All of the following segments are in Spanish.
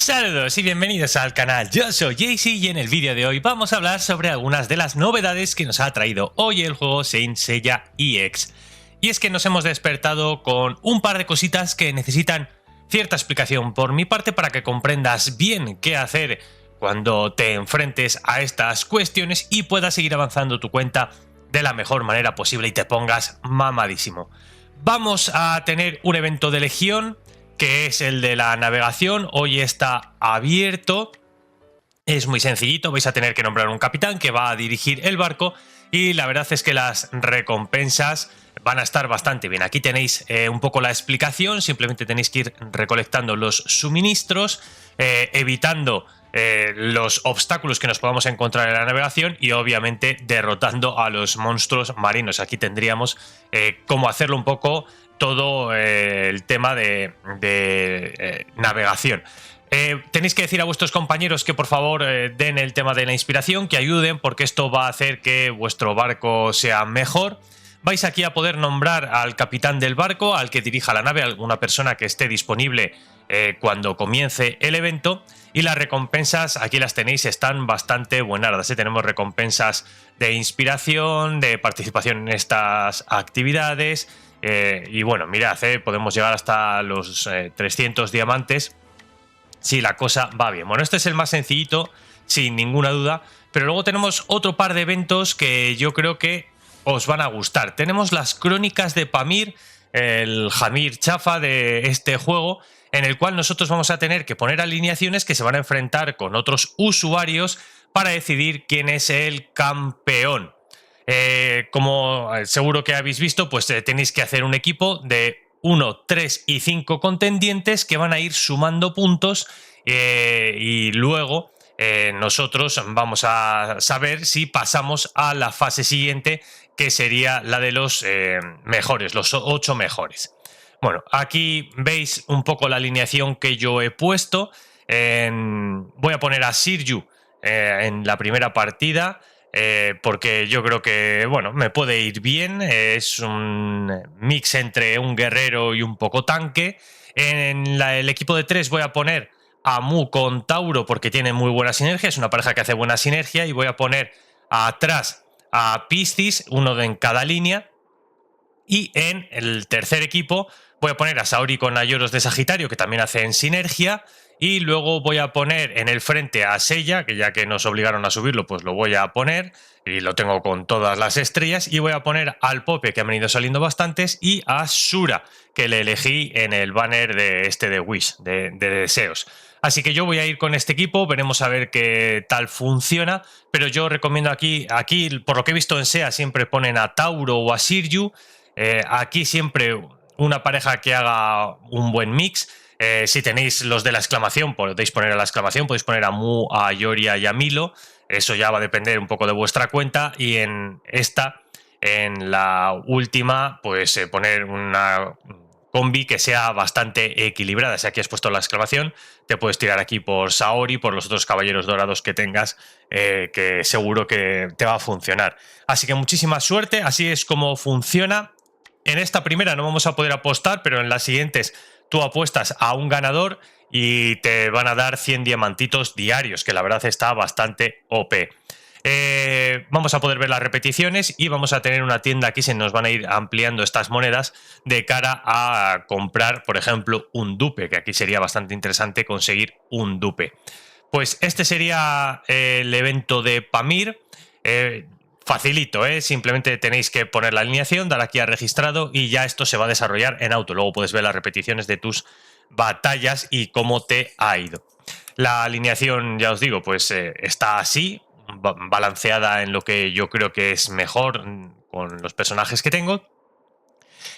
Saludos y bienvenidos al canal, yo soy Jaycee y en el vídeo de hoy vamos a hablar sobre algunas de las novedades que nos ha traído hoy el juego Saint Seiya EX. Y es que nos hemos despertado con un par de cositas que necesitan cierta explicación por mi parte para que comprendas bien qué hacer cuando te enfrentes a estas cuestiones y puedas seguir avanzando tu cuenta de la mejor manera posible y te pongas mamadísimo. Vamos a tener un evento de Legión, que es el de la navegación. Hoy está abierto. Es muy sencillito, vais a tener que nombrar un capitán que va a dirigir el barco y la verdad es que las recompensas van a estar bastante bien. Aquí tenéis un poco la explicación, simplemente tenéis que ir recolectando los suministros, evitando los obstáculos que nos podamos encontrar en la navegación y obviamente derrotando a los monstruos marinos. Aquí tendríamos cómo hacerlo un poco todo el tema de navegación. Tenéis que decir a vuestros compañeros que por favor den el tema de la inspiración, que ayuden, porque esto va a hacer que vuestro barco sea mejor. Vais aquí a poder nombrar al capitán del barco, al que dirija la nave, alguna persona que esté disponible cuando comience el evento. Y las recompensas, aquí las tenéis, están bastante buenardas. Tenemos recompensas de inspiración, de participación en estas actividades. Y bueno, mirad, podemos llegar hasta los 300 diamantes si la cosa va bien. Bueno, este es el más sencillito, sin ninguna duda, pero luego tenemos otro par de eventos que yo creo que os van a gustar. Tenemos las crónicas de Pamir, el Hamir chafa de este juego, en el cual nosotros vamos a tener que poner alineaciones que se van a enfrentar con otros usuarios para decidir quién es el campeón. Como seguro que habéis visto, pues tenéis que hacer un equipo de 1, 3 y 5 contendientes que van a ir sumando puntos y luego nosotros vamos a saber si pasamos a la fase siguiente, que sería la de los mejores, los 8 mejores. Bueno, aquí veis un poco la alineación que yo he puesto. Voy a poner a Sirju en la primera partida. Porque yo creo que, bueno, me puede ir bien. Es un mix entre un guerrero y un poco tanque. En el equipo de 3 voy a poner a Mu con Tauro porque tiene muy buena sinergia. Es una pareja que hace buena sinergia. Y voy a poner atrás a Piscis, uno en cada línea. Y en el tercer equipo voy a poner a Saori con Ayoros de Sagitario, que también hacen sinergia. Y luego voy a poner en el frente a Seiya, que ya que nos obligaron a subirlo, pues lo voy a poner. Y lo tengo con todas las estrellas. Y voy a poner al Pope, que han venido saliendo bastantes. Y a Shura, que le elegí en el banner de Wish, de deseos. Así que yo voy a ir con este equipo, veremos a ver qué tal funciona. Pero yo recomiendo aquí por lo que he visto en SEA, siempre ponen a Tauro o a Sirju. Aquí siempre una pareja que haga un buen mix. Si tenéis los de la exclamación, podéis poner a la exclamación, podéis poner a Mu, a Ioria y a Milo. Eso ya va a depender un poco de vuestra cuenta. Y en la última, pues poner una combi que sea bastante equilibrada. Si aquí has puesto la exclamación, te puedes tirar aquí por Saori, por los otros caballeros dorados que tengas, que seguro que te va a funcionar. Así que muchísima suerte, así es como funciona. En esta primera no vamos a poder apostar, pero en las siguientes tú apuestas a un ganador y te van a dar 100 diamantitos diarios, que la verdad está bastante OP. Vamos a poder ver las repeticiones y vamos a tener una tienda aquí, se nos van a ir ampliando estas monedas de cara a comprar, por ejemplo, un dupe, que aquí sería bastante interesante conseguir un dupe. Pues este sería el evento de Pamir. Facilito, simplemente tenéis que poner la alineación, dar aquí a registrado y ya esto se va a desarrollar en auto. Luego puedes ver las repeticiones de tus batallas y cómo te ha ido. La alineación, ya os digo, pues está así, balanceada en lo que yo creo que es mejor con los personajes que tengo.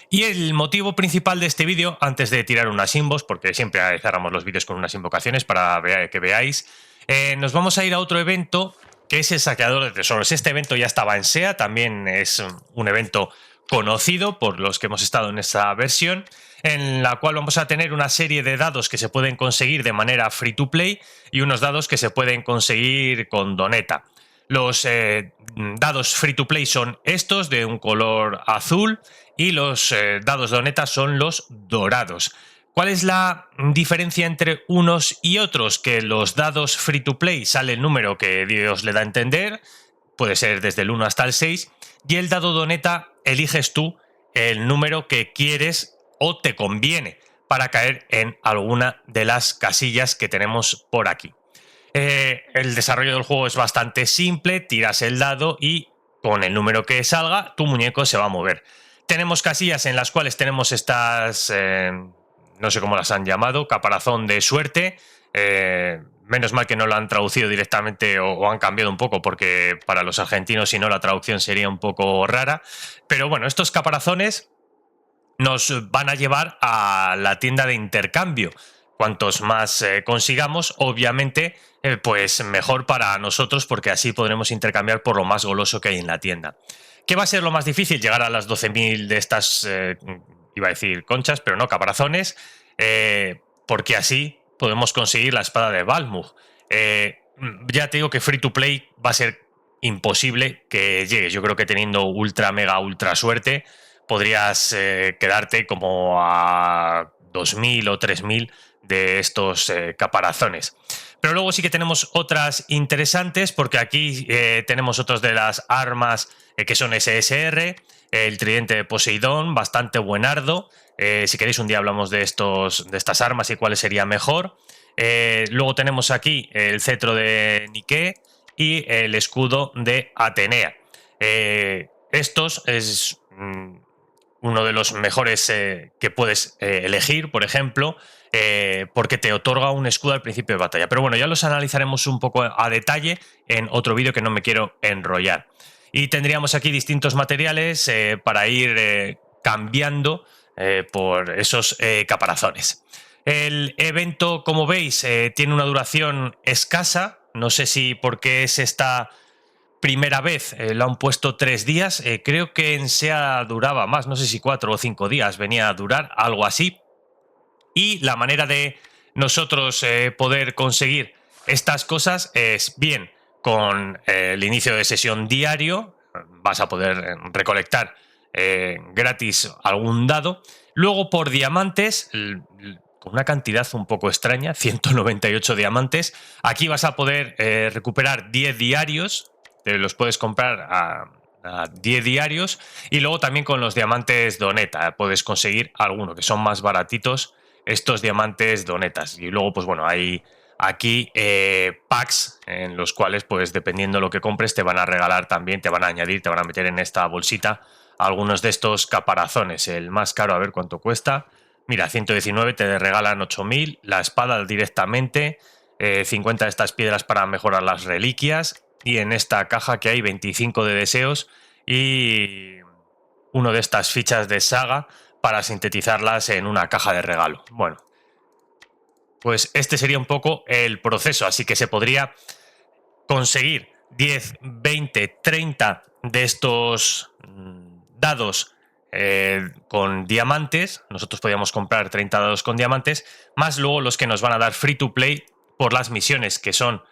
Y el motivo principal de este vídeo, antes de tirar unas invos, porque siempre cerramos los vídeos con unas invocaciones para que veáis, nos vamos a ir a otro evento que es el saqueador de tesoros. Este evento ya estaba en SEA, también es un evento conocido por los que hemos estado en esta versión, en la cual vamos a tener una serie de dados que se pueden conseguir de manera free to play y unos dados que se pueden conseguir con doneta. Los dados free to play son estos de un color azul y los dados doneta son los dorados. ¿Cuál es la diferencia entre unos y otros? Que los dados free to play sale el número que Dios le da a entender, puede ser desde el 1 hasta el 6, y el dado doneta eliges tú el número que quieres o te conviene para caer en alguna de las casillas que tenemos por aquí. El desarrollo del juego es bastante simple, tiras el dado y con el número que salga tu muñeco se va a mover. Tenemos casillas en las cuales tenemos estas, no sé cómo las han llamado, caparazón de suerte. Menos mal que no lo han traducido directamente o han cambiado un poco, porque para los argentinos si no la traducción sería un poco rara. Pero bueno, estos caparazones nos van a llevar a la tienda de intercambio. Cuantos más consigamos, obviamente, pues mejor para nosotros, porque así podremos intercambiar por lo más goloso que hay en la tienda. ¿Qué va a ser lo más difícil? Llegar a las 12.000 de estas, iba a decir conchas, pero no, caparazones, porque así podemos conseguir la espada de Balmung. Ya te digo que free to play va a ser imposible que llegues. Yo creo que teniendo ultra, mega, ultra suerte, podrías quedarte como a 2.000 o 3.000 de estos caparazones. Pero luego sí que tenemos otras interesantes, porque aquí tenemos otras de las armas que son SSR, el tridente de Poseidón, bastante buenardo. Si queréis un día hablamos de estas armas y cuáles sería mejor. Luego tenemos aquí el cetro de Nike y el escudo de Atenea. Estos es uno de los mejores que puedes elegir, por ejemplo, porque te otorga un escudo al principio de batalla. Pero bueno, ya los analizaremos un poco a detalle en otro vídeo, que no me quiero enrollar. Y tendríamos aquí distintos materiales para ir cambiando por esos caparazones. El evento, como veis, tiene una duración escasa. No sé si porque es esta primera vez lo han puesto 3 días. Creo que en SEA duraba más, no sé si 4 o 5 días venía a durar, algo así. Y la manera de nosotros poder conseguir estas cosas es bien con el inicio de sesión diario. Vas a poder recolectar gratis algún dado. Luego por diamantes, con una cantidad un poco extraña, 198 diamantes. Aquí vas a poder recuperar 10 diarios. Te los puedes comprar a 10 diarios. Y luego también con los diamantes doneta puedes conseguir alguno, que son más baratitos estos diamantes donetas. Y luego, pues bueno, hay aquí packs en los cuales, pues dependiendo de lo que compres, te van a regalar también, te van a añadir, te van a meter en esta bolsita algunos de estos caparazones. El más caro, a ver cuánto cuesta. Mira, 119, te regalan 8.000, la espada directamente, 50 de estas piedras para mejorar las reliquias, y en esta caja que hay 25 de deseos y uno de estas fichas de saga para sintetizarlas en una caja de regalo. Bueno, pues este sería un poco el proceso, así que se podría conseguir 10, 20, 30 de estos dados con diamantes. Nosotros podíamos comprar 30 dados con diamantes, más luego los que nos van a dar free to play por las misiones, que son,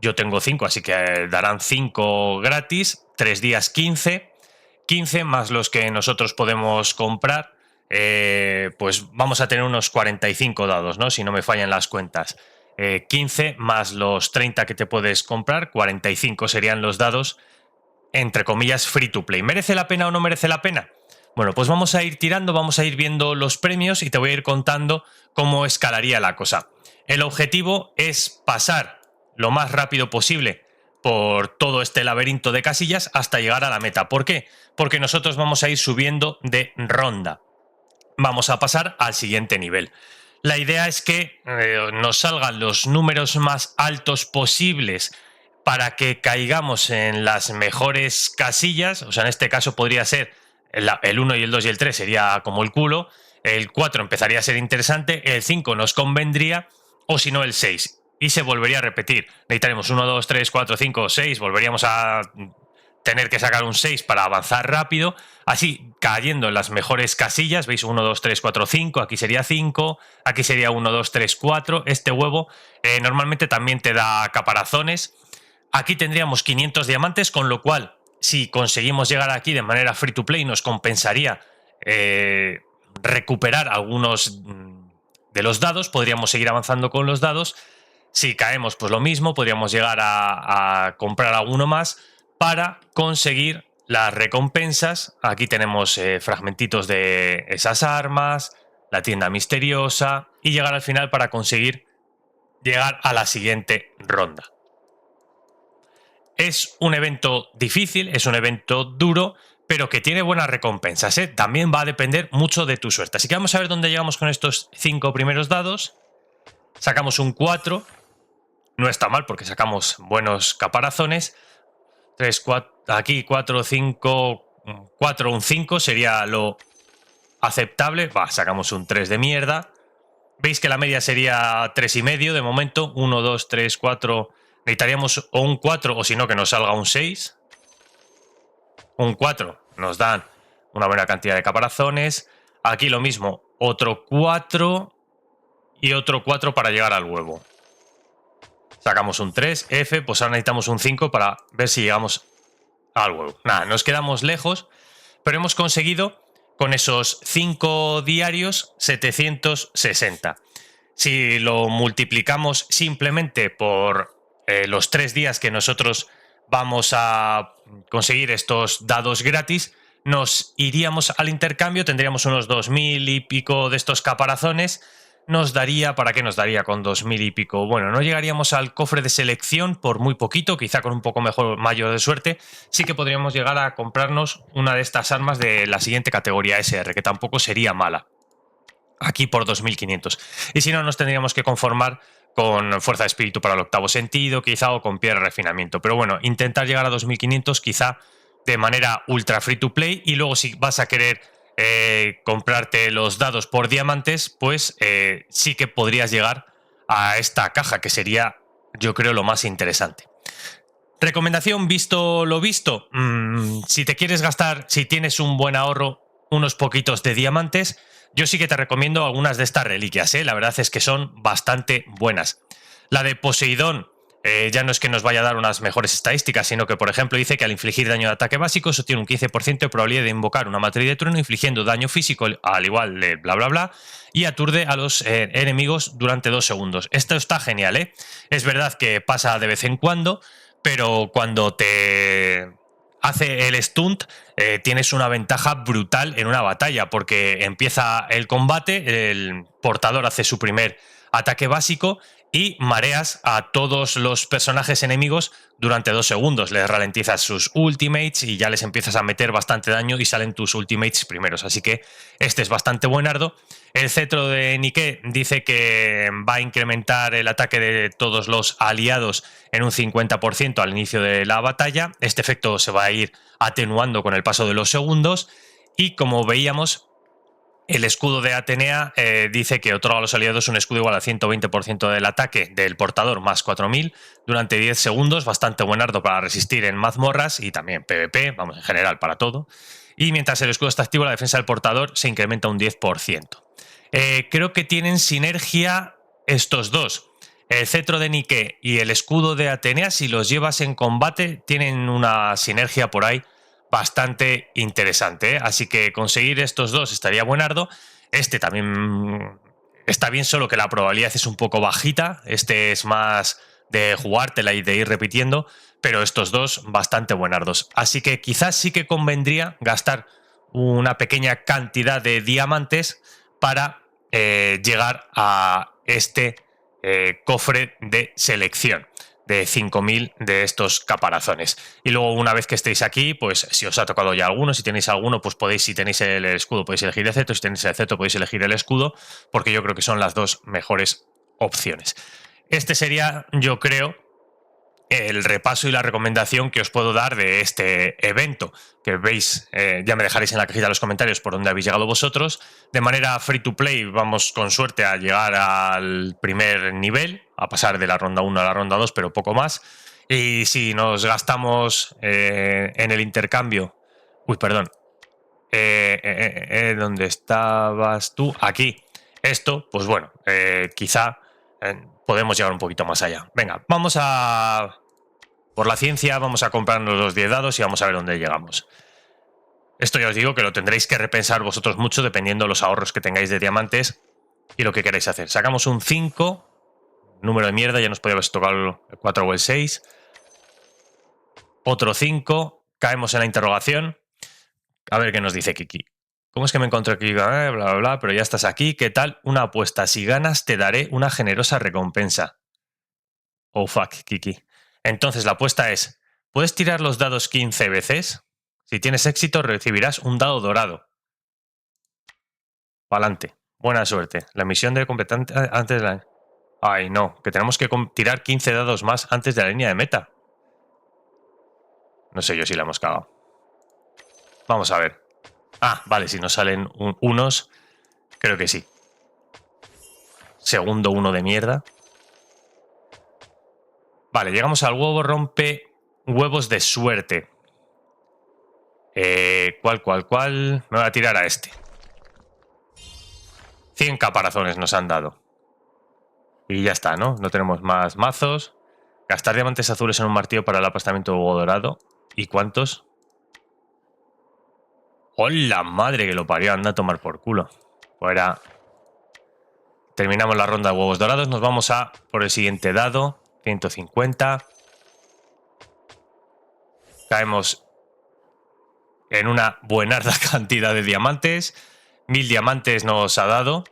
yo tengo 5, así que darán 5 gratis, 3 días 15 más los que nosotros podemos comprar. Pues vamos a tener unos 45 dados, ¿no? Si no me fallan las cuentas. 15 más los 30 que te puedes comprar, 45 serían los dados, entre comillas, free to play. ¿Merece la pena o no merece la pena? Bueno, pues vamos a ir tirando, vamos a ir viendo los premios y te voy a ir contando cómo escalaría la cosa. El objetivo es pasar lo más rápido posible por todo este laberinto de casillas hasta llegar a la meta. ¿Por qué? Porque nosotros vamos a ir subiendo de ronda. Vamos a pasar al siguiente nivel. La idea es que nos salgan los números más altos posibles para que caigamos en las mejores casillas. O sea, en este caso podría ser el 1 y el 2 y el 3 sería como el culo. El 4 empezaría a ser interesante. El 5 nos convendría. O si no, el 6. Y se volvería a repetir. Necesitaremos 1, 2, 3, 4, 5, 6. Volveríamos a tener que sacar un 6 para avanzar rápido, así cayendo en las mejores casillas. Veis 1, 2, 3, 4, 5, aquí sería 5, aquí sería 1, 2, 3, 4. Este huevo normalmente también te da caparazones. Aquí tendríamos 500 diamantes, con lo cual si conseguimos llegar aquí de manera free to play nos compensaría recuperar algunos de los dados, podríamos seguir avanzando con los dados. Si caemos, pues lo mismo, podríamos llegar a comprar alguno más para conseguir las recompensas. Aquí tenemos fragmentitos de esas armas, la tienda misteriosa y llegar al final para conseguir llegar a la siguiente ronda. Es un evento difícil, es un evento duro, pero que tiene buenas recompensas, ¿eh? También va a depender mucho de tu suerte. Así que vamos a ver dónde llegamos con estos 5 primeros dados. Sacamos un 4. No está mal porque sacamos buenos caparazones. 3, 4, aquí 4, 5, 4, un 5 sería lo aceptable. Sacamos un 3 de mierda. Veis que la media sería 3,5 de momento. 1, 2, 3, 4. Necesitaríamos o un 4 o si no que nos salga un 6. Un 4 nos dan una buena cantidad de caparazones. Aquí lo mismo, otro 4 y otro 4 para llegar al huevo. Sacamos un 3, F, pues ahora necesitamos un 5 para ver si llegamos al huevo. Nada, nos quedamos lejos, pero hemos conseguido con esos 5 diarios 760. Si lo multiplicamos simplemente por los 3 días que nosotros vamos a conseguir estos dados gratis, nos iríamos al intercambio, tendríamos unos 2.000 y pico de estos caparazones. Nos daría, ¿para qué nos daría con 2.000 y pico? Bueno, no llegaríamos al cofre de selección por muy poquito, quizá con un poco mayor de suerte. Sí que podríamos llegar a comprarnos una de estas armas de la siguiente categoría SR, que tampoco sería mala. Aquí por 2.500. Y si no, nos tendríamos que conformar con fuerza de espíritu para el octavo sentido, quizá, o con piedra de refinamiento. Pero bueno, intentar llegar a 2.500 quizá de manera ultra free to play, y luego si vas a querer comprarte los dados por diamantes, pues sí que podrías llegar a esta caja, que sería, yo creo, lo más interesante. Recomendación, visto lo visto, si te quieres gastar, si tienes un buen ahorro, unos poquitos de diamantes, yo sí que te recomiendo algunas de estas reliquias, ¿eh? La verdad es que son bastante buenas. La de Poseidón, ya no es que nos vaya a dar unas mejores estadísticas, sino que, por ejemplo, dice que al infligir daño de ataque básico, eso tiene un 15% de probabilidad de invocar una matriz de trueno, infligiendo daño físico al igual de bla bla bla, y aturde a los enemigos durante 2 segundos. Esto está genial, ¿eh? Es verdad que pasa de vez en cuando, pero cuando te hace el stunt, tienes una ventaja brutal en una batalla, porque empieza el combate, el portador hace su primer ataque básico y mareas a todos los personajes enemigos durante 2 segundos. Les ralentizas sus ultimates y ya les empiezas a meter bastante daño y salen tus ultimates primeros. Así que este es bastante buenardo. El cetro de Nike dice que va a incrementar el ataque de todos los aliados en un 50% al inicio de la batalla. Este efecto se va a ir atenuando con el paso de los segundos. Y como veíamos, el escudo de Atenea dice que otorga a los aliados un escudo igual al 120% del ataque del portador más 4.000 durante 10 segundos, bastante buenardo para resistir en mazmorras y también PvP, vamos, en general para todo. Y mientras el escudo está activo, la defensa del portador se incrementa un 10%. Creo que tienen sinergia estos dos. El cetro de Nike y el escudo de Atenea, si los llevas en combate, tienen una sinergia por ahí bastante interesante, ¿eh? Así que conseguir estos dos estaría buenardo. Este también está bien, solo que la probabilidad es un poco bajita. Este es más de jugártela y de ir repitiendo, pero estos dos bastante buenardos. Así que quizás sí que convendría gastar una pequeña cantidad de diamantes para llegar a este cofre de selección de 5.000 de estos caparazones. Y luego, una vez que estéis aquí, pues si os ha tocado ya alguno, si tenéis alguno, pues podéis, si tenéis el escudo, podéis elegir el cetro, si tenéis el cetro, podéis elegir el escudo, porque yo creo que son las dos mejores opciones. Este sería, yo creo, el repaso y la recomendación que os puedo dar de este evento, que veis, ya me dejaréis en la cajita de los comentarios por dónde habéis llegado vosotros. De manera free to play vamos con suerte a llegar al primer nivel, a pasar de la ronda 1 a la ronda 2, pero poco más. Y si nos gastamos en el intercambio... Uy, perdón. ¿Dónde estabas tú? Aquí. Esto, pues bueno, quizá podemos llegar un poquito más allá. Venga, vamos a... Por la ciencia, vamos a comprarnos los 10 dados y vamos a ver dónde llegamos. esto ya os digo que lo tendréis que repensar vosotros mucho dependiendo de los ahorros que tengáis de diamantes y lo que queráis hacer. Sacamos un 5, número de mierda, ya nos podía haber tocado el 4 o el 6. Otro 5, caemos en la interrogación. A ver qué nos dice Kiki. ¿Cómo es que me encontré aquí? Bla, bla, bla, pero ya estás aquí. ¿Qué tal? Una apuesta. Si ganas, te daré una generosa recompensa. Oh, fuck, Kiki. Entonces la apuesta es, ¿puedes tirar los dados 15 veces? Si tienes éxito, recibirás un dado dorado. Pa'lante. Buena suerte. La misión de completar antes de la... Ay, no, que tenemos que tirar 15 dados más antes de la línea de meta. No sé yo si la hemos cagado. Vamos a ver. Ah, vale, si nos salen unos, creo que sí. Segundo uno de mierda. Vale, llegamos al huevo rompe huevos de suerte. ¿Cuál? Me voy a tirar a este. 100 caparazones nos han dado. Y ya está, ¿no? No tenemos más mazos. Gastar diamantes azules en un martillo para el aplastamiento de huevo dorado. ¿Y cuántos? ¡Hola madre que lo parió! Anda a tomar por culo. Fuera. Terminamos la ronda de huevos dorados. Nos vamos a por el siguiente dado. 150. Caemos en una buenarda cantidad de diamantes. 1000 diamantes nos ha dado.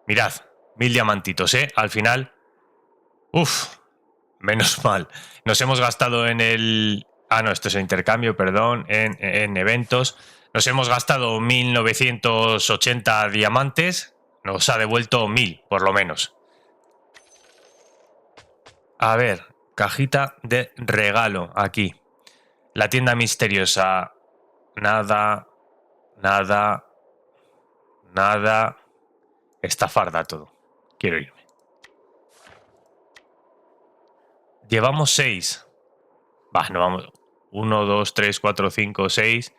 Mirad, 1000 diamantitos, ¿eh? Al final... Uf, menos mal. Nos hemos gastado en el... Ah, no, esto es el intercambio, perdón. En eventos. Nos hemos gastado 1980 diamantes. Nos ha devuelto 1000, por lo menos. A ver, cajita de regalo aquí. La tienda misteriosa. Nada. Estafarda todo. Quiero irme. Llevamos 6. Va, no vamos. 1, 2, 3, 4, 5, 6,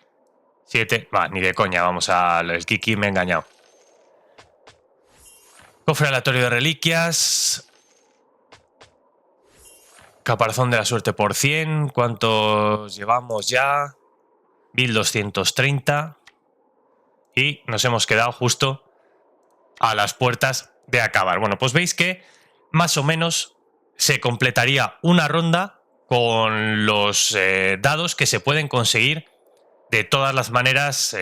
7. Va, ni de coña, vamos al Kiki, me he engañado. Cofre aleatorio de reliquias. Caparazón de la suerte por 100. ¿Cuántos llevamos ya? 1230. Y nos hemos quedado justo a las puertas de acabar. Bueno, pues veis que más o menos se completaría una ronda con los dados que se pueden conseguir de todas las maneras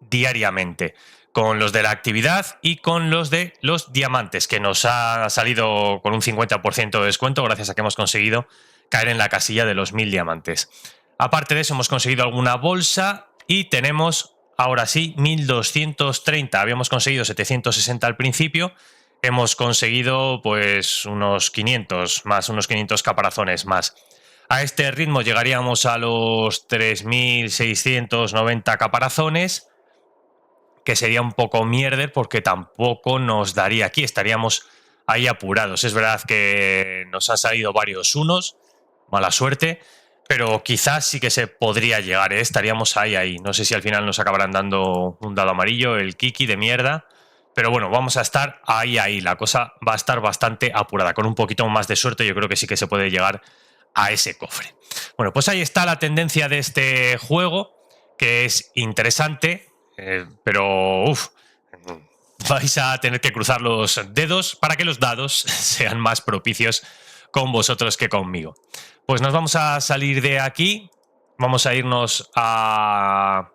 diariamente. Con los de la actividad y con los de los diamantes, que nos ha salido con un 50% de descuento gracias a que hemos conseguido caer en la casilla de los 1000 diamantes. Aparte de eso, hemos conseguido alguna bolsa y tenemos, ahora sí, 1230. Habíamos conseguido 760 al principio. Hemos conseguido pues unos 500 más, unos 500 caparazones más. A este ritmo llegaríamos a los 3690 caparazones, que sería un poco mierder porque tampoco nos daría aquí, estaríamos ahí apurados. Es verdad que nos han salido varios unos, mala suerte, pero quizás sí que se podría llegar, ¿eh? Estaríamos ahí. No sé si al final nos acabarán dando un dado amarillo, el Kiki de mierda, pero bueno, vamos a estar ahí. La cosa va a estar bastante apurada. Con un poquito más de suerte yo creo que sí que se puede llegar a ese cofre. Bueno, pues ahí está la tendencia de este juego, que es interesante. Pero vais a tener que cruzar los dedos para que los dados sean más propicios con vosotros que conmigo. Pues nos vamos a salir de aquí. Vamos a irnos a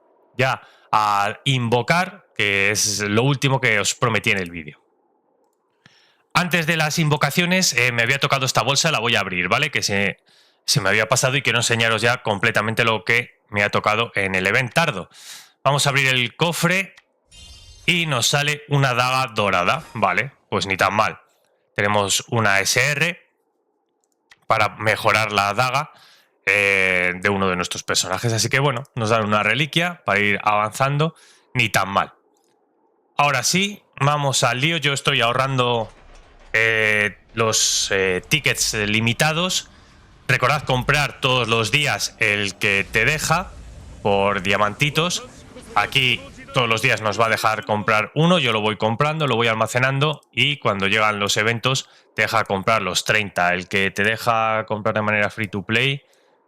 invocar, que es lo último que os prometí en el vídeo. Antes de las invocaciones me había tocado esta bolsa, la voy a abrir, ¿vale? Que se me había pasado y quiero enseñaros ya completamente lo que me ha tocado en el event tardo. Vamos a abrir el cofre y nos sale una daga dorada. Vale, pues ni tan mal. Tenemos una SR para mejorar la daga de uno de nuestros personajes. Así que bueno, nos dan una reliquia para ir avanzando. Ni tan mal. Ahora sí, vamos al lío. Yo estoy ahorrando los tickets limitados. Recordad comprar todos los días el que te deja por diamantitos. Aquí todos los días nos va a dejar comprar uno, yo lo voy comprando, lo voy almacenando y cuando llegan los eventos te deja comprar los 30. El que te deja comprar de manera free to play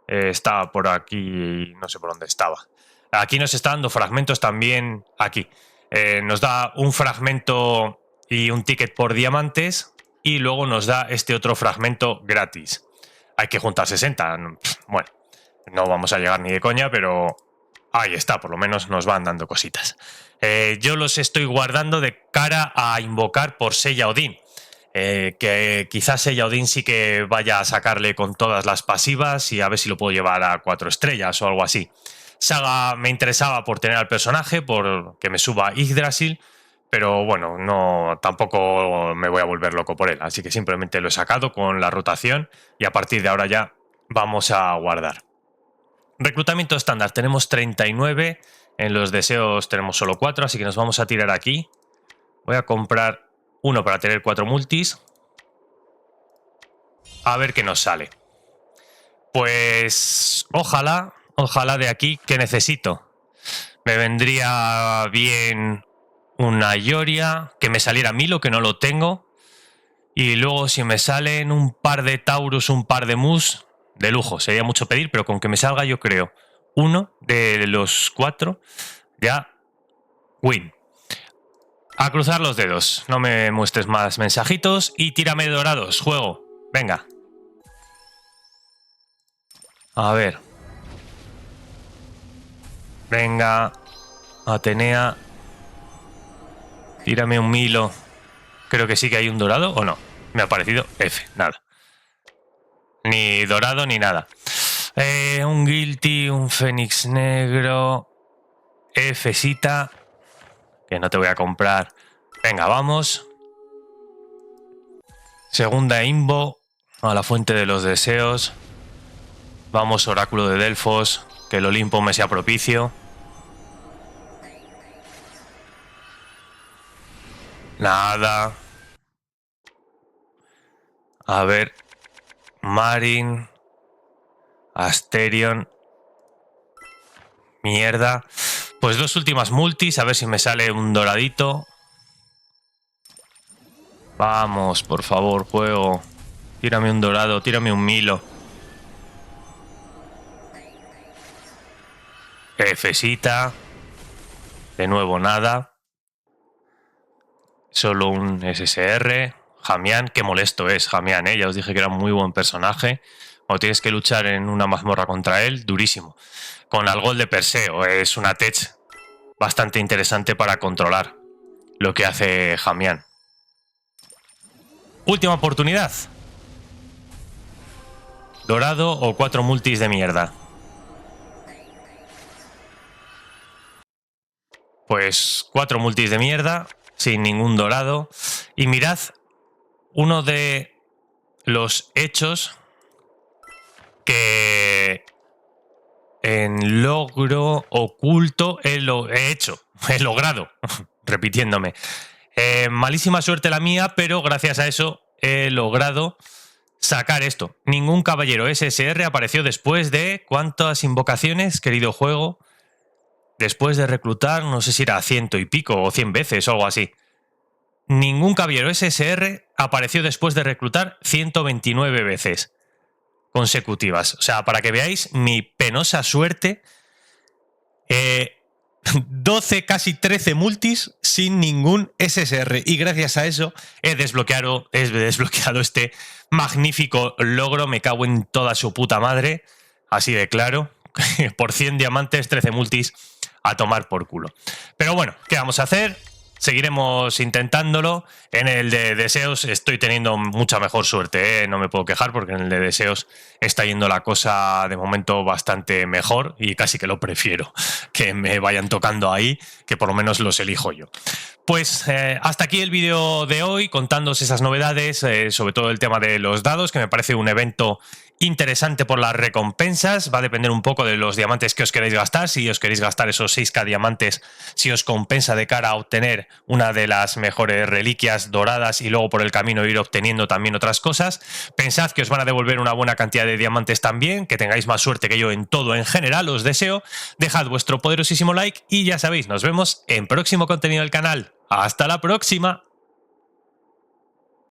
estaba por aquí, no sé por dónde estaba. Aquí nos está dando fragmentos también. Aquí. Nos da un fragmento y un ticket por diamantes. Y luego nos da este otro fragmento gratis. Hay que juntar 60. Bueno, no vamos a llegar ni de coña, pero ahí está. Por lo menos nos van dando cositas. Yo los estoy guardando de cara a invocar por Seiya Odin. Que quizás Seiya Odin sí que vaya a sacarle con todas las pasivas y a ver si lo puedo llevar a 4 estrellas o algo así. Saga me interesaba por tener al personaje, por que me suba Yggdrasil, pero bueno, no, tampoco me voy a volver loco por él, así que simplemente lo he sacado con la rotación y a partir de ahora ya vamos a guardar. Reclutamiento estándar, tenemos 39, en los deseos tenemos solo 4, así que nos vamos a tirar aquí. Voy a comprar uno para tener 4 multis. A ver qué nos sale. Pues ojalá de aquí que necesito. Me vendría bien una Ioria, que me saliera Milo, que no lo tengo. Y luego si me salen un par de Taurus, un par de Mus, de lujo. Sería mucho pedir, pero con que me salga yo creo uno de los 4, ya win. A cruzar los dedos. No me muestres más mensajitos y tírame dorados, juego. Venga. A ver. Venga. Atenea. Tírame un Milo. Creo que sí que hay un dorado, ¿o no? Me ha parecido F, nada. Ni dorado ni nada. Un Guilty, un Fénix negro. Fcita. Que no te voy a comprar. Venga, vamos. Segunda Imbo. A la fuente de los deseos. Vamos, oráculo de Delfos. Que el Olimpo me sea propicio. Nada. A ver. Marin. Asterion. Mierda. Pues 2 últimas multis, a ver si me sale un doradito. Vamos, por favor, juego. Tírame un dorado, tírame un Milo. Fcita. De nuevo nada. Solo un SSR. Jamián, qué molesto es Jamián, ¿eh? Ya os dije que era un muy buen personaje. Cuando tienes que luchar en una mazmorra contra él, durísimo. Con Algol de Perseo, es una tech bastante interesante para controlar lo que hace Jamián. Última oportunidad. Dorado o 4 multis de mierda. Pues 4 multis de mierda, sin ningún dorado. Y mirad, uno de los hechos que en logro oculto he logrado, repitiéndome. Malísima suerte la mía, pero gracias a eso he logrado sacar esto. Ningún caballero SSR apareció después de... ¿Cuántas invocaciones, querido juego? Después de reclutar, no sé si era 100 y pico o 100 veces o algo así. Ningún caballero SSR apareció después de reclutar 129 veces consecutivas. O sea, para que veáis mi penosa suerte, 12, casi 13 multis sin ningún SSR. Y gracias a eso he desbloqueado este magnífico logro. Me cago en toda su puta madre. Así de claro. Por 100 diamantes, 13 multis a tomar por culo. Pero bueno, ¿qué vamos a hacer? Seguiremos intentándolo. En el de deseos estoy teniendo mucha mejor suerte, ¿eh? No me puedo quejar porque en el de deseos está yendo la cosa de momento bastante mejor y casi que lo prefiero que me vayan tocando ahí, que por lo menos los elijo yo. Pues hasta aquí el vídeo de hoy, contándoos esas novedades, sobre todo el tema de los dados, que me parece un evento interesante por las recompensas. Va a depender un poco de los diamantes que os queréis gastar. Si os queréis gastar esos 6k diamantes, si os compensa de cara a obtener una de las mejores reliquias doradas y luego por el camino ir obteniendo también otras cosas. Pensad que os van a devolver una buena cantidad de diamantes también, que tengáis más suerte que yo en todo en general, os deseo. Dejad vuestro poderosísimo like y ya sabéis, nos vemos en próximo contenido del canal. ¡Hasta la próxima!